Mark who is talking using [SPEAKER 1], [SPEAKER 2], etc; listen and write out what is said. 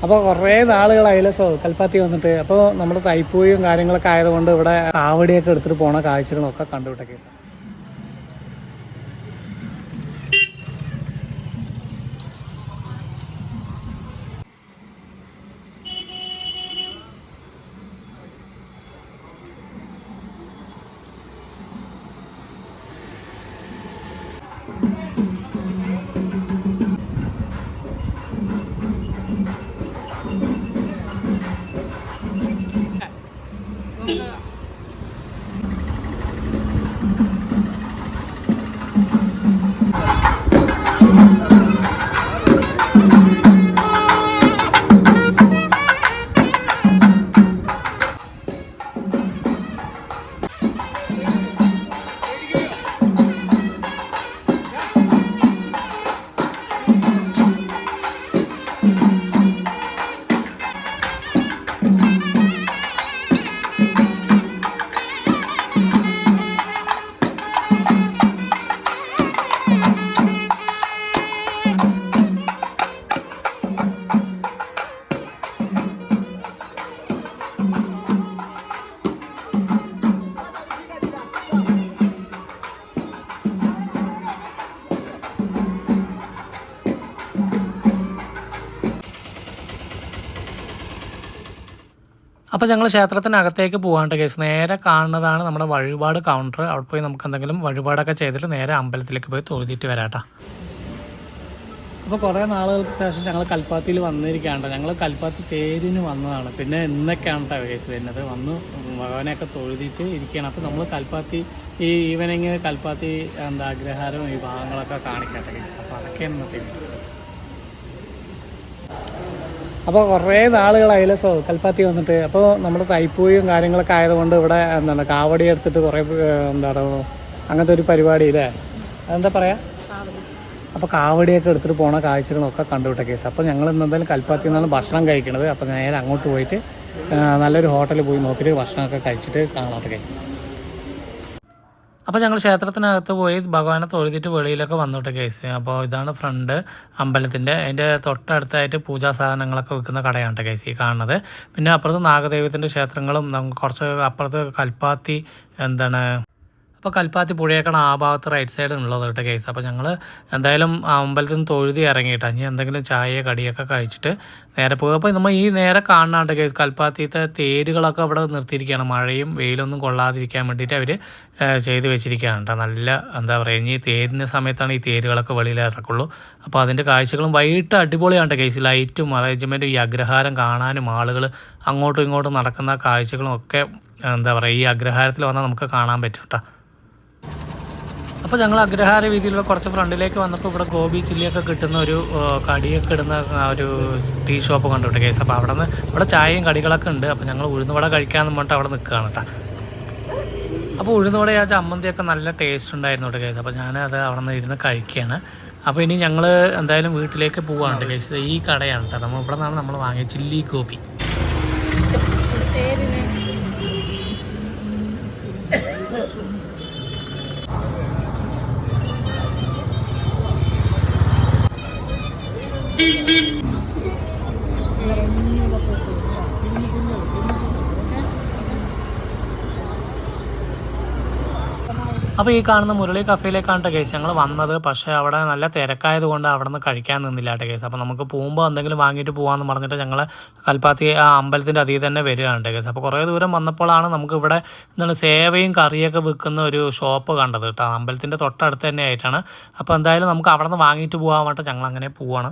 [SPEAKER 1] അപ്പോൾ കുറേ നാളുകളായില്ല കൽപ്പാത്തി വന്നിട്ട്. അപ്പോൾ നമ്മൾ തൈപ്പൂയും കാര്യങ്ങളൊക്കെ ആയതുകൊണ്ട് ഇവിടെ കാവടിയൊക്കെ എടുത്തിട്ട് പോണ കാഴ്ചകളൊക്കെ കണ്ടുവിട്ട കേസ്. അപ്പോൾ ഞങ്ങൾ ക്ഷേത്രത്തിനകത്തേക്ക് പോകാണ്ട് കേസ്. നേരെ കാണുന്നതാണ് നമ്മുടെ വഴിപാട് കൗണ്ടർ. അവിടെ പോയി നമുക്ക് എന്തെങ്കിലും വഴിപാടൊക്കെ ചെയ്തിട്ട് നേരെ അമ്പലത്തിലേക്ക് പോയി തൊഴുതിയിട്ട് വരാട്ടോ. അപ്പോൾ കുറേ നാളുകൾക്ക് ശേഷം ഞങ്ങൾ കൽപ്പാത്തിയിൽ വന്നിരിക്കുകയാണ്. ഞങ്ങൾ കൽപ്പാത്തി തേരിന് വന്നതാണ്. പിന്നെ ഇന്നൊക്കെയാണ് കേട്ടോ കേസ് വരുന്നത്. വന്ന് ഭഗവാനെയൊക്കെ തൊഴുതിയിട്ട് ഇരിക്കുകയാണ്. അപ്പോൾ നമ്മൾ കൽപ്പാത്തി ഈ ഈവനിങ് കൽപ്പാത്തി അഗ്രഹാരവും ഈ ഭാഗങ്ങളൊക്കെ കാണിക്കട്ടെ കേസ്. അപ്പോൾ അതൊക്കെയാണ് ഇന്നത്തെ. അപ്പോൾ കുറേ നാളുകളായില്ല കൽപ്പാത്തി വന്നിട്ട്. അപ്പോൾ നമ്മൾ തൈപ്പൂയും കാര്യങ്ങളൊക്കെ ആയതുകൊണ്ട് ഇവിടെ കാവടി എടുത്തിട്ട് കുറേ അങ്ങനത്തെ ഒരു പരിപാടി ഇല്ലേ, അതെന്താ പറയുക, അപ്പോൾ കാവടിയൊക്കെ എടുത്തിട്ട് പോണ കാഴ്ചകളൊക്കെ കണ്ടുവിട്ട കേസ്. അപ്പോൾ ഞങ്ങൾ ഇന്നെന്തായാലും കൽപ്പാത്തിയിൽ നിന്നാണ് ഭക്ഷണം കഴിക്കണത്. അപ്പോൾ നേരെ അങ്ങോട്ട് പോയിട്ട് നല്ലൊരു ഹോട്ടലിൽ പോയി നോക്കിയിട്ട് ഭക്ഷണമൊക്കെ കഴിച്ചിട്ട് കാണാത്ത കേസ്. അപ്പോൾ ഞങ്ങൾ ക്ഷേത്രത്തിനകത്ത് പോയി ഭഗവാനെ തൊഴുതിട്ട് വെളിയിലൊക്കെ വന്നോട്ടെ കേസ്. അപ്പോൾ ഇതാണ് ഫ്രണ്ട് അമ്പലത്തിൻ്റെ. അതിൻ്റെ തൊട്ടടുത്തായിട്ട് പൂജാ സാധനങ്ങളൊക്കെ വിൽക്കുന്ന കടയാണ് കേസ് ഈ കാണുന്നത്. പിന്നെ അപ്പുറത്ത് നാഗദൈവത്തിൻ്റെ ക്ഷേത്രങ്ങളും കുറച്ച് അപ്പുറത്ത് കൽപ്പാത്തി അപ്പോൾ കൽപ്പാത്തി പുഴയൊക്കെയാണ് ആ ഭാഗത്ത് റൈറ്റ് സൈഡ് ഉള്ളത് കേട്ടോ കേസ്. അപ്പോൾ ഞങ്ങൾ എന്തായാലും അമ്പലത്തിൽ നിന്ന് തൊഴുതി ഇറങ്ങിയിട്ട് ഇനി എന്തെങ്കിലും ചായ കടിയൊക്കെ കഴിച്ചിട്ട് നേരെ പോകും. അപ്പോൾ നമ്മൾ ഈ നേരെ കാണാണ്ട് കേസ് കൽപ്പാത്തിത്തെ തേരുകളൊക്കെ അവിടെ നിർത്തിയിരിക്കുകയാണ്. മഴയും വെയിലൊന്നും കൊള്ളാതിരിക്കാൻ വേണ്ടിയിട്ട് അവർ ചെയ്ത് വെച്ചിരിക്കുകയാണ് കേട്ടോ. നല്ല എന്താ പറയുക, ഇനി തേരിൻ്റെ സമയത്താണ് ഈ തേരുകളൊക്കെ വെളിയിൽ ഇറക്കുള്ളൂ. അപ്പോൾ അതിൻ്റെ കാഴ്ചകളും വൈകിട്ട് അടിപൊളിയാണ് കേസ്. ലൈറ്റും അറേഞ്ച്മെൻറ്റും ഈ അഗ്രഹാരം കാണാനും ആളുകൾ അങ്ങോട്ടും ഇങ്ങോട്ടും നടക്കുന്ന കാഴ്ചകളും ഒക്കെ എന്താ പറയുക ഈ അഗ്രഹാരത്തിൽ വന്നാൽ നമുക്ക് കാണാൻ പറ്റും കേട്ടോ. അപ്പോൾ ഞങ്ങൾ അഗ്രഹാര വീതിയിലുള്ള കുറച്ച് ഫ്രണ്ടിലേക്ക് വന്നപ്പോൾ ഇവിടെ ഗോബി ചില്ലിയൊക്കെ കിട്ടുന്ന ഒരു കടിയൊക്കെ ഇടുന്ന ഒരു ടീ ഷോപ്പ് കണ്ടുവിട്ട് കേസ്. അപ്പോൾ ഇവിടെ ചായയും കടികളൊക്കെ ഉണ്ട്. അപ്പോൾ ഞങ്ങൾ ഉഴുന്നുവട കഴിക്കാമെന്ന് പറഞ്ഞിട്ട് അവിടെ നിൽക്കുകയാണ് കേട്ടോ. അപ്പോൾ ഉഴുന്നുവട ആ ചമ്മന്തിയൊക്കെ നല്ല ടേസ്റ്റ് ഉണ്ടായിരുന്നു കേട്ടോ കേസ്. അപ്പോൾ ഞാനത് അവിടെ നിന്ന് ഇരുന്ന് കഴിക്കുകയാണ്. അപ്പോൾ ഇനി ഞങ്ങൾ എന്തായാലും വീട്ടിലേക്ക് പോവാണ് കേസ്. ഈ കടയാണ് കേട്ടോ, ഇവിടെ നിന്നാണ് നമ്മൾ വാങ്ങിയ ചില്ലി ഗോബി. അപ്പോൾ ഈ കാണുന്ന മുരളി കഫേയിലേക്കാണ് കേസ് ഞങ്ങൾ വന്നത്. പക്ഷേ അവിടെ നല്ല തിരക്കായത് കൊണ്ട് അവിടെ നിന്ന് കഴിക്കാൻ നിന്നില്ല കേസ്. അപ്പോൾ നമുക്ക് പോകുമ്പോൾ എന്തെങ്കിലും വാങ്ങിയിട്ട് പോകാമെന്ന് പറഞ്ഞിട്ട് ഞങ്ങൾ കൽപ്പാത്തി ആ അമ്പലത്തിൻ്റെ അതിൽ തന്നെ വരികയാണ് കേസ്. അപ്പോൾ കുറേ ദൂരം വന്നപ്പോഴാണ് നമുക്ക് ഇവിടെ സേവയും കറിയൊക്കെ വിൽക്കുന്ന ഒരു ഷോപ്പ് കണ്ടത് കേട്ടോ. അമ്പലത്തിൻ്റെ തൊട്ടടുത്ത് തന്നെ ആയിട്ടാണ്. അപ്പോൾ എന്തായാലും നമുക്ക് അവിടെ നിന്ന് വാങ്ങിയിട്ട് പോകാൻ വേണ്ടിയിട്ട് ഞങ്ങൾ അങ്ങനെ പോവാണ്.